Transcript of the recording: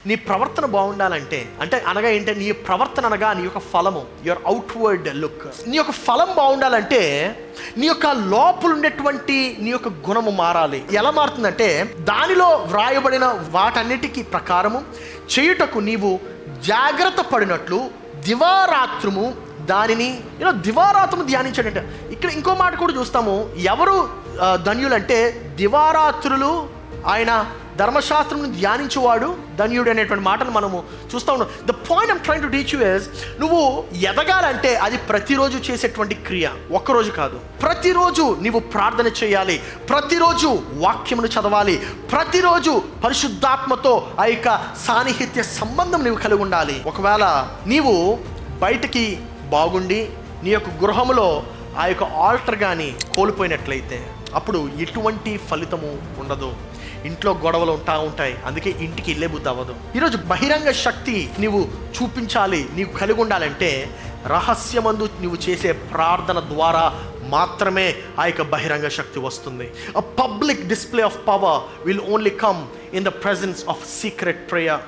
నీ ప్రవర్తన బాగుండాలంటే అనగా ఏంటంటే నీ ప్రవర్తన అనగా నీ యొక్క ఫలము, యువర్ అవుట్వర్డ్ లుక్. నీ యొక్క ఫలం బాగుండాలంటే నీ యొక్క లోపల ఉండేటువంటి నీ యొక్క గుణము మారాలి. ఎలా మారుతుందంటే దానిలో వ్రాయబడిన వాటన్నిటికీ ప్రకారము చేయుటకు నీవు జాగ్రత్త పడినట్లు దివారాత్రము దానిని దివారాత్రము ధ్యానించాడంటే. ఇక్కడ ఇంకో మాట కూడా చూస్తాము. ఎవరు ధన్యులంటే దివారాత్రులు ఆయన ధర్మశాస్త్రం ధ్యానించేవాడు ధన్యుడు అనేటువంటి మాటను మనము చూస్తూ ఉన్నాం. The point I'm trying to teach you is, నువ్వు ఎదగాలంటే అది ప్రతిరోజు చేసేటువంటి క్రియ, ఒక్కరోజు కాదు. ప్రతిరోజు నీవు ప్రార్థన చేయాలి, ప్రతిరోజు వాక్యమును చదవాలి, ప్రతిరోజు పరిశుద్ధాత్మతో ఆ యొక్క సాన్నిహిత్య సంబంధం నీవు కలిగి ఉండాలి. ఒకవేళ నీవు బయటికి బాగుండి నీ యొక్క గృహములో ఆ యొక్క ఆల్టర్ కానీ కోల్పోయినట్లయితే అప్పుడు ఎటువంటి ఫలితము ఉండదు. ఇంట్లో గొడవలు ఉంటాయి, అందుకే ఇంటికి వెళ్ళే బుద్ధి అవ్వదు. ఈరోజు బహిరంగ శక్తి నీవు చూపించాలి, నీవు కలిగి ఉండాలంటే రహస్యమందు నువ్వు చేసే ప్రార్థన ద్వారా మాత్రమే ఆ యొక్క బహిరంగ శక్తి వస్తుంది. A public display of power will only come in the presence of secret prayer.